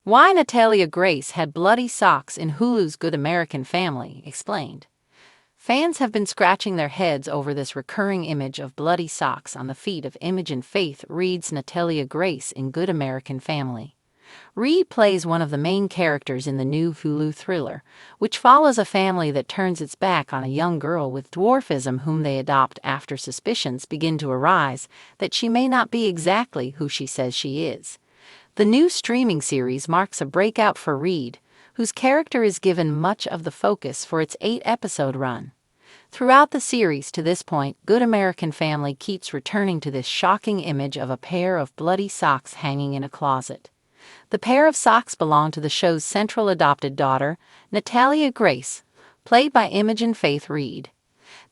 Why Natalia Grace had bloody socks in Hulu's Good American Family explained. Fans have been scratching their heads over this recurring image of bloody socks on the feet of Imogen Faith Reed's Natalia Grace in Good American Family. Reed plays one of the main characters in the new Hulu thriller, which follows a family that turns its back on a young girl with dwarfism whom they adopt after suspicions begin to arise that she may not be exactly who she says she is. The new streaming series marks a breakout for Reed, whose character is given much of the focus for its 8-episode run. Throughout the series to this point, Good American Family keeps returning to this shocking image of a pair of bloody socks hanging in a closet. The pair of socks belong to the show's central adopted daughter, Natalia Grace, played by Imogen Faith Reed.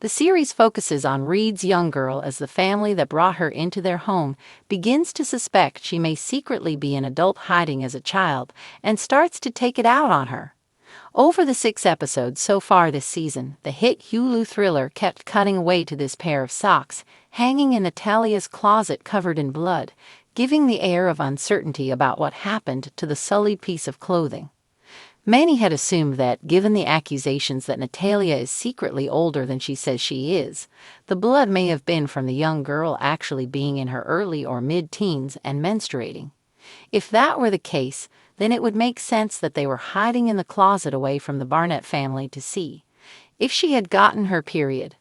The series focuses on Reed's young girl as the family that brought her into their home begins to suspect she may secretly be an adult hiding as a child and starts to take it out on her. Over the 6 episodes so far this season, the hit Hulu thriller kept cutting away to this pair of socks, hanging in Natalia's closet covered in blood, giving the air of uncertainty about what happened to the sullied piece of clothing. Many had assumed that, given the accusations that Natalia is secretly older than she says she is, the blood may have been from the young girl actually being in her early or mid-teens and menstruating. If that were the case, then it would make sense that they were hiding in the closet away from the Barnett family to see if she had gotten her period,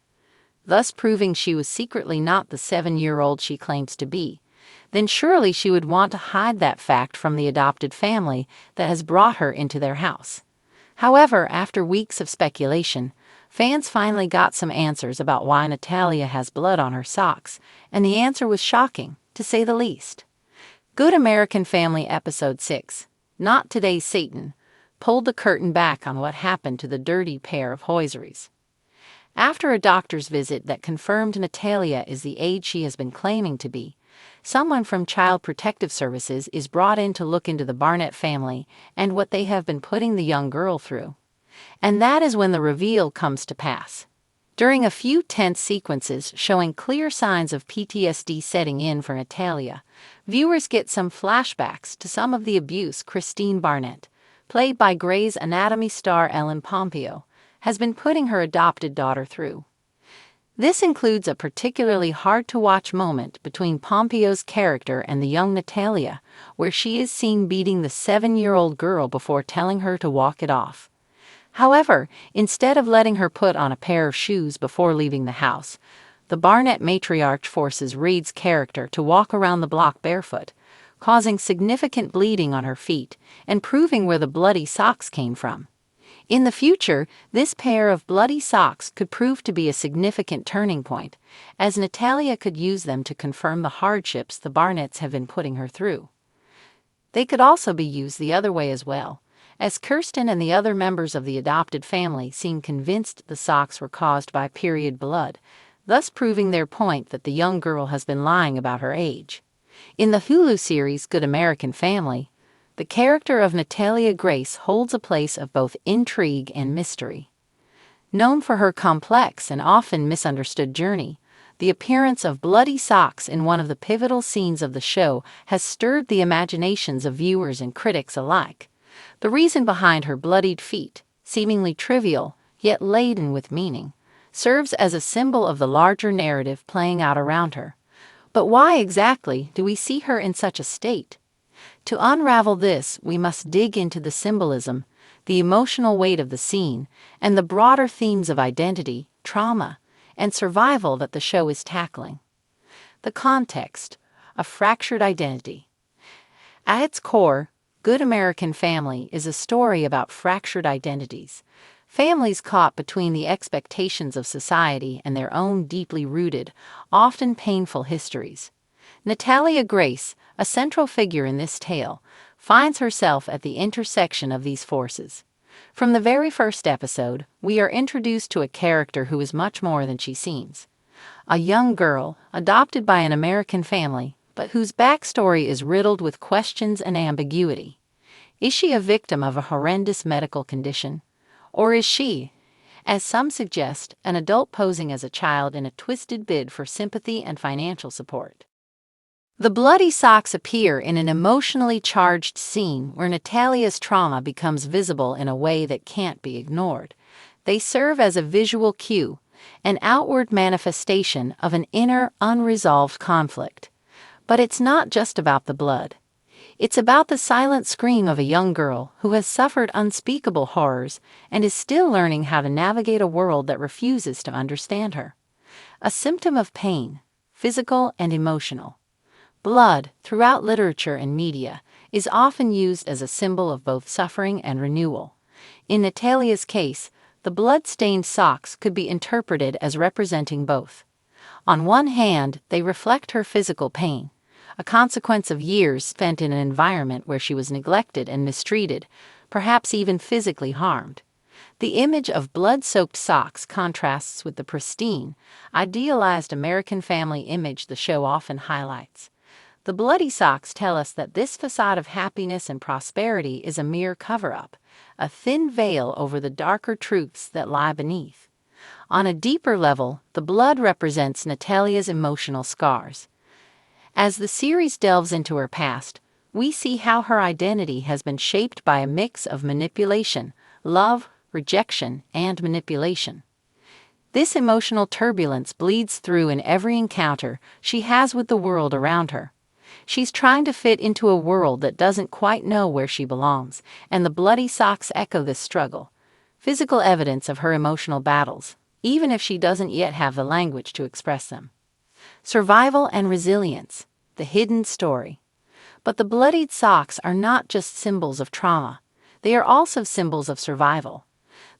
thus proving she was secretly not the 7-year-old she claims to be. Then surely she would want to hide that fact from the adopted family that has brought her into their house. However, after weeks of speculation, fans finally got some answers about why Natalia has blood on her socks, and the answer was shocking, to say the least. Good American Family Episode 6, Not Today's Satan, pulled the curtain back on what happened to the dirty pair of hosieries. After a doctor's visit that confirmed Natalia is the age she has been claiming to be, someone from Child Protective Services is brought in to look into the Barnett family and what they have been putting the young girl through. And that is when the reveal comes to pass. During a few tense sequences showing clear signs of PTSD setting in for Natalia, viewers get some flashbacks to some of the abuse Christine Barnett, played by Grey's Anatomy star Ellen Pompeo, has been putting her adopted daughter through. This includes a particularly hard-to-watch moment between Pompeo's character and the young Natalia, where she is seen beating the 7-year-old girl before telling her to walk it off. However, instead of letting her put on a pair of shoes before leaving the house, the Barnett matriarch forces Reed's character to walk around the block barefoot, causing significant bleeding on her feet and proving where the bloody socks came from. In the future, this pair of bloody socks could prove to be a significant turning point, as Natalia could use them to confirm the hardships the Barnetts have been putting her through. They could also be used the other way as well, as Kirsten and the other members of the adopted family seem convinced the socks were caused by period blood, thus proving their point that the young girl has been lying about her age. In the Hulu series Good American Family, the character of Natalia Grace holds a place of both intrigue and mystery. Known for her complex and often misunderstood journey, the appearance of bloody socks in one of the pivotal scenes of the show has stirred the imaginations of viewers and critics alike. The reason behind her bloodied feet, seemingly trivial, yet laden with meaning, serves as a symbol of the larger narrative playing out around her. But why exactly do we see her in such a state? To unravel this, we must dig into the symbolism, the emotional weight of the scene, and the broader themes of identity, trauma, and survival that the show is tackling. The context: a fractured identity. At its core, Good American Family is a story about fractured identities, families caught between the expectations of society and their own deeply rooted, often painful histories. Natalia Grace, a central figure in this tale, finds herself at the intersection of these forces. From the very first episode, we are introduced to a character who is much more than she seems. A young girl, adopted by an American family, but whose backstory is riddled with questions and ambiguity. Is she a victim of a horrendous medical condition? Or is she, as some suggest, an adult posing as a child in a twisted bid for sympathy and financial support? The bloody socks appear in an emotionally charged scene where Natalia's trauma becomes visible in a way that can't be ignored. They serve as a visual cue, an outward manifestation of an inner, unresolved conflict. But it's not just about the blood. It's about the silent scream of a young girl who has suffered unspeakable horrors and is still learning how to navigate a world that refuses to understand her. A symptom of pain, physical and emotional. Blood, throughout literature and media, is often used as a symbol of both suffering and renewal. In Natalia's case, the blood-stained socks could be interpreted as representing both. On one hand, they reflect her physical pain, a consequence of years spent in an environment where she was neglected and mistreated, perhaps even physically harmed. The image of blood-soaked socks contrasts with the pristine, idealized American family image the show often highlights. The bloody socks tell us that this facade of happiness and prosperity is a mere cover-up, a thin veil over the darker truths that lie beneath. On a deeper level, the blood represents Natalia's emotional scars. As the series delves into her past, we see how her identity has been shaped by a mix of manipulation, love, rejection, and manipulation. This emotional turbulence bleeds through in every encounter she has with the world around her. She's trying to fit into a world that doesn't quite know where she belongs, and the bloody socks echo this struggle, physical evidence of her emotional battles, even if she doesn't yet have the language to express them. Survival and resilience, the hidden story. But the bloodied socks are not just symbols of trauma, they are also symbols of survival.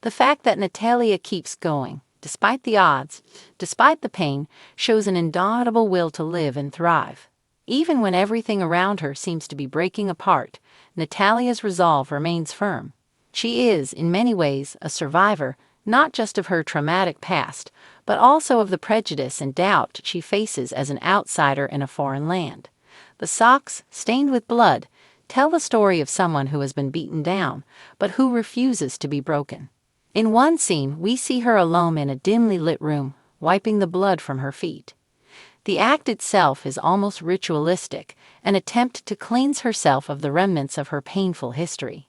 The fact that Natalia keeps going, despite the odds, despite the pain, shows an indomitable will to live and thrive. Even when everything around her seems to be breaking apart, Natalia's resolve remains firm. She is, in many ways, a survivor, not just of her traumatic past, but also of the prejudice and doubt she faces as an outsider in a foreign land. The socks, stained with blood, tell the story of someone who has been beaten down, but who refuses to be broken. In one scene, we see her alone in a dimly lit room, wiping the blood from her feet. The act itself is almost ritualistic, an attempt to cleanse herself of the remnants of her painful history.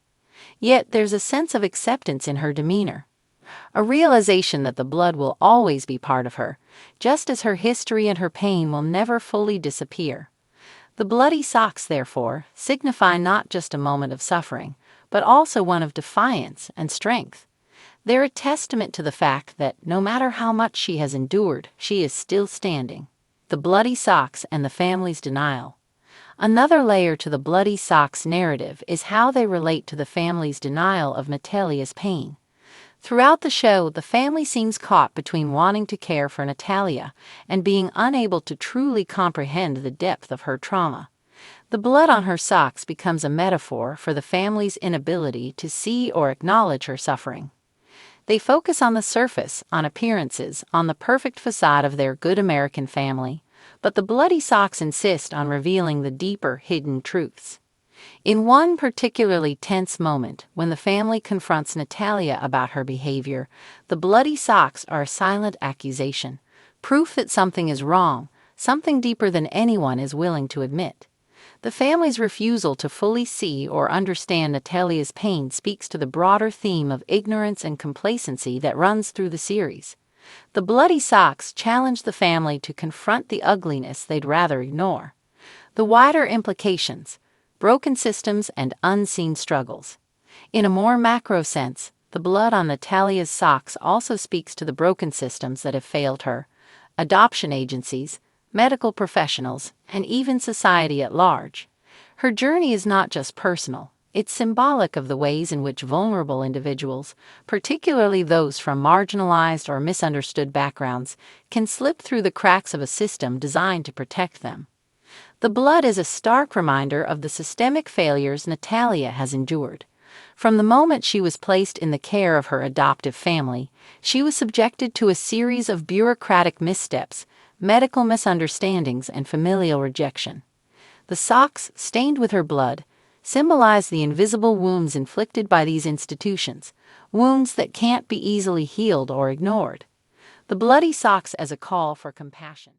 Yet there's a sense of acceptance in her demeanor, a realization that the blood will always be part of her, just as her history and her pain will never fully disappear. The bloody socks, therefore, signify not just a moment of suffering, but also one of defiance and strength. They're a testament to the fact that, no matter how much she has endured, she is still standing. The bloody socks and the family's denial. Another layer to the bloody socks narrative is how they relate to the family's denial of Natalia's pain. Throughout the show, the family seems caught between wanting to care for Natalia and being unable to truly comprehend the depth of her trauma. The blood on her socks becomes a metaphor for the family's inability to see or acknowledge her suffering. They focus on the surface, on appearances, on the perfect facade of their good American family, but the bloody socks insist on revealing the deeper, hidden truths. In one particularly tense moment, when the family confronts Natalia about her behavior, the bloody socks are a silent accusation, proof that something is wrong, something deeper than anyone is willing to admit. The family's refusal to fully see or understand Natalia's pain speaks to the broader theme of ignorance and complacency that runs through the series. The bloody socks challenge the family to confront the ugliness they'd rather ignore. The wider implications, broken systems and unseen struggles. In a more macro sense, the blood on Natalia's socks also speaks to the broken systems that have failed her, adoption agencies, medical professionals, and even society at large. Her journey is not just personal, it's symbolic of the ways in which vulnerable individuals, particularly those from marginalized or misunderstood backgrounds, can slip through the cracks of a system designed to protect them. The blood is a stark reminder of the systemic failures Natalia has endured. From the moment she was placed in the care of her adoptive family, she was subjected to a series of bureaucratic missteps, medical misunderstandings, and familial rejection. The socks, stained with her blood, symbolize the invisible wounds inflicted by these institutions, wounds that can't be easily healed or ignored. The bloody socks as a call for compassion.